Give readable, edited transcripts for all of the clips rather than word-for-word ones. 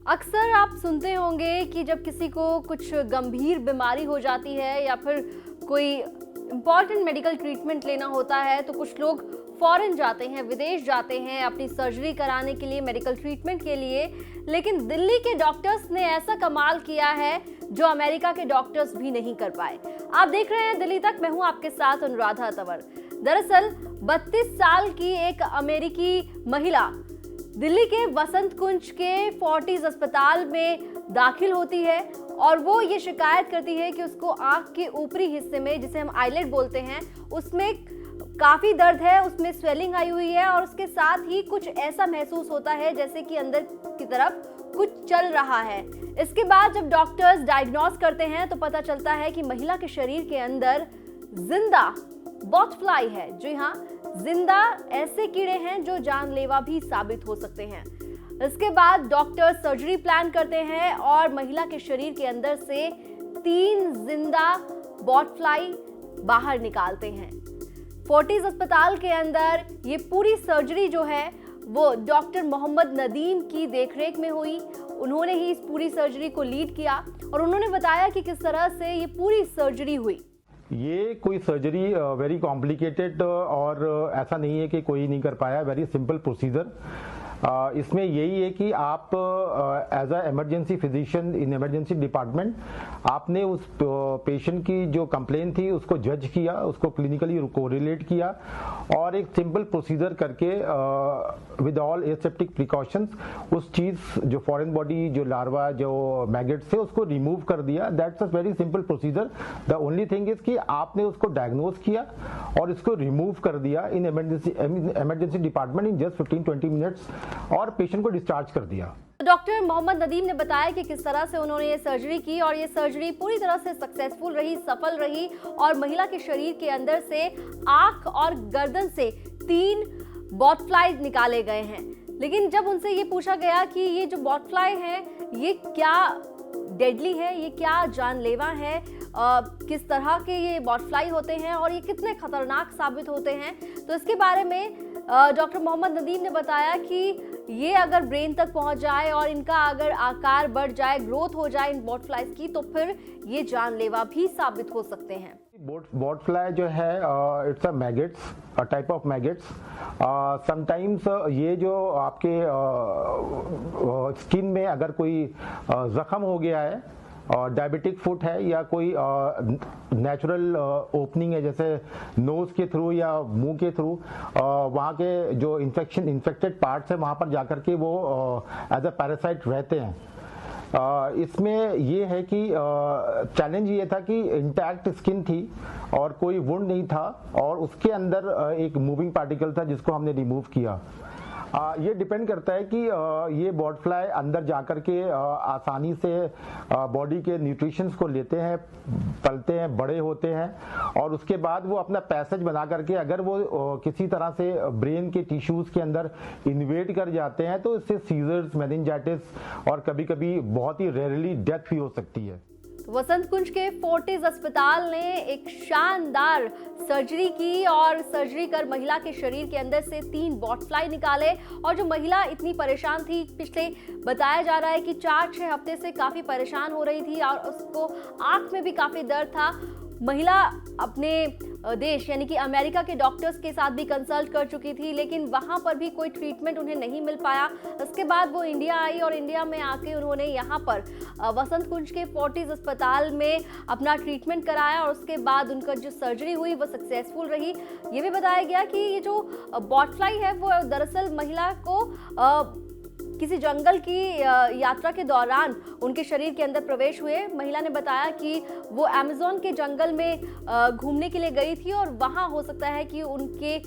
अक्सर आप सुनते होंगे कि जब किसी को कुछ गंभीर बीमारी हो जाती है या फिर कोई इम्पॉर्टेंट मेडिकल ट्रीटमेंट लेना होता है तो कुछ लोग फॉरेन जाते हैं, विदेश जाते हैं अपनी सर्जरी कराने के लिए, मेडिकल ट्रीटमेंट के लिए। लेकिन दिल्ली के डॉक्टर्स ने ऐसा कमाल किया है जो अमेरिका के डॉक्टर्स भी नहीं कर पाए। आप देख रहे हैं दिल्ली तक, मैं हूं आपके साथ अनुराधा तंवर। दरअसल 32 साल की एक अमेरिकी महिला दिल्ली के वसंत कुंज के फोर्टिस अस्पताल में दाखिल होती है और वो ये शिकायत करती है कि उसको आंख के ऊपरी हिस्से में, जिसे हम आईलेट बोलते हैं, उसमें काफी दर्द है, उसमें स्वेलिंग आई हुई है और उसके साथ ही कुछ ऐसा महसूस होता है जैसे कि अंदर की तरफ कुछ चल रहा है। इसके बाद जब डॉक्टर्स डायग्नोस करते हैं तो पता चलता है कि महिला के शरीर के अंदर जिंदा बॉटफ्लाई है। जी हाँ, जिंदा ऐसे कीड़े हैं जो जानलेवा भी साबित हो सकते हैं। इसके बाद डॉक्टर सर्जरी प्लान करते हैं और महिला के शरीर के अंदर से 3 जिंदा बॉटफ्लाई बाहर निकालते हैं। फोर्टिस अस्पताल के अंदर ये पूरी सर्जरी जो है वो डॉक्टर मोहम्मद नदीम की देखरेख में हुई। उन्होंने ही इस पूरी सर्जरी को लीड किया और उन्होंने बताया कि किस तरह से ये पूरी सर्जरी हुई। ये कोई सर्जरी वेरी कॉम्प्लिकेटेड और ऐसा नहीं है कि कोई नहीं कर पाया, वेरी सिंपल प्रोसीजर। इसमें यही है कि आप as a emergency physician in emergency department आपने उस पेशेंट की जो कंप्लेन थी उसको जज किया, उसको क्लिनिकली कोरिलेट किया और एक सिंपल प्रोसीजर करके विद ऑल एसेप्टिक प्रिकॉशंस उस चीज़ जो फॉरेन बॉडी, जो लार्वा, जो मैगेट्स थे, उसको रिमूव कर दिया। That's a very simple procedure. The only thing is कि आपने उसको डायग्नोज किया और इसको रिमूव कर दिया इन emergency department in just 15-20 minutes और पेशेंट को डिस्चार्ज कर दिया। डॉक्टर मोहम्मद नदीम ने बताया कि किस तरह से उन्होंने ये सर्जरी की और ये सर्जरी पूरी तरह से सक्सेसफुल रही, सफल रही और महिला के शरीर के अंदर से आंख और गर्दन से 3 बॉटफ्लाई निकाले गए हैं। लेकिन जब उनसे ये पूछा गया कि ये जो बॉटफ्लाई है ये क्या डेडली है, ये क्या जानलेवा है, किस तरह के ये बॉटफ्लाई होते हैं और ये कितने खतरनाक साबित होते हैं, तो इसके बारे में डॉक्टर मोहम्मद नदीम ने बताया कि ये अगर ब्रेन तक पहुंच जाए और इनका अगर आकार बढ़ जाए, ग्रोथ हो जाए इन बॉटफ्लाइज की, तो फिर ये जानलेवा भी साबित हो सकते हैं। बॉटफ्लाई जो है it's a maggots, a type of maggots. Sometimes ये जो आपके स्किन में अगर कोई जख्म हो गया है और डायबिटिक फुट है या कोई नेचुरल ओपनिंग है जैसे नोज के थ्रू या मुंह के थ्रू, वहाँ के जो इन्फेक्टेड पार्ट्स है वहाँ पर जाकर के वो एज अ पैरासाइट रहते हैं। इसमें ये है कि चैलेंज ये था कि इंटैक्ट स्किन थी और कोई वुंड नहीं था और उसके अंदर एक मूविंग पार्टिकल था जिसको हमने रिमूव किया। ये डिपेंड करता है कि ये बॉटफ्लाई अंदर जाकर के आसानी से बॉडी के न्यूट्रिशंस को लेते हैं, पलते हैं, बड़े होते हैं और उसके बाद वो अपना पैसेज बना करके अगर वो किसी तरह से ब्रेन के टिश्यूज के अंदर इन्वेड कर जाते हैं तो इससे सीजर्स, मेनिंजाइटिस और कभी कभी बहुत ही रेयरली डेथ भी हो सकती है। वसंत कुंज के फोर्टिस अस्पताल ने एक शानदार सर्जरी की और सर्जरी कर महिला के शरीर के अंदर से 3 बॉटफ्लाई निकाले और जो महिला इतनी परेशान थी, पिछले बताया जा रहा है कि 4-6 हफ्ते से काफी परेशान हो रही थी और उसको आंख में भी काफी दर्द था। महिला अपने देश यानी कि अमेरिका के डॉक्टर्स के साथ भी कंसल्ट कर चुकी थी, लेकिन वहां पर भी कोई ट्रीटमेंट उन्हें नहीं मिल पाया। इसके बाद वो इंडिया आई और इंडिया में आके उन्होंने यहाँ पर वसंत कुंज के फोर्टिस अस्पताल में अपना ट्रीटमेंट कराया और उसके बाद उनका जो सर्जरी हुई वो सक्सेसफुल रही। ये भी बताया गया कि ये जो बॉटफ्लाई है वो दरअसल महिला को किसी जंगल की यात्रा के दौरान उनके शरीर के अंदर प्रवेश हुए। महिला ने बताया कि वो अमेज़न के जंगल में घूमने के लिए गई थी और वहाँ हो सकता है कि उनके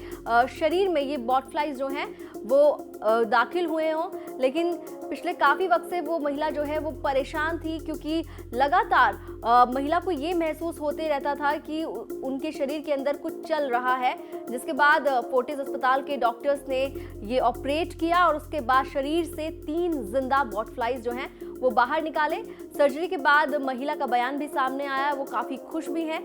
शरीर में ये बॉटफ्लाइज जो हैं वो दाखिल हुए हों, लेकिन पिछले काफ़ी वक्त से वो महिला जो है वो परेशान थी क्योंकि लगातार महिला को ये महसूस होते रहता था कि उनके शरीर के अंदर कुछ चल रहा है, जिसके बाद फोर्टिस अस्पताल के डॉक्टर्स ने ये ऑपरेट किया और उसके बाद शरीर से 3 जिंदा बॉटफ्लाइज जो हैं वो बाहर निकाले। सर्जरी के बाद महिला का बयान भी सामने आया, वो काफ़ी खुश भी हैं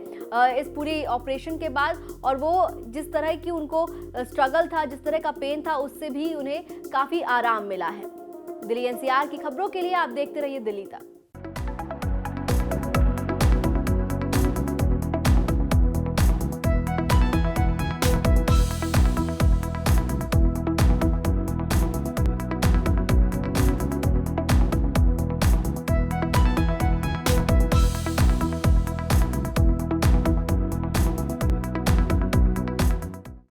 इस पूरी ऑपरेशन के बाद और वो जिस तरह की उनको स्ट्रगल था, जिस तरह का पेन था, उससे भी उन्हें काफ़ी आराम मिला है। दिल्ली एनसीआर की खबरों के लिए आप देखते रहिए दिल्ली तक।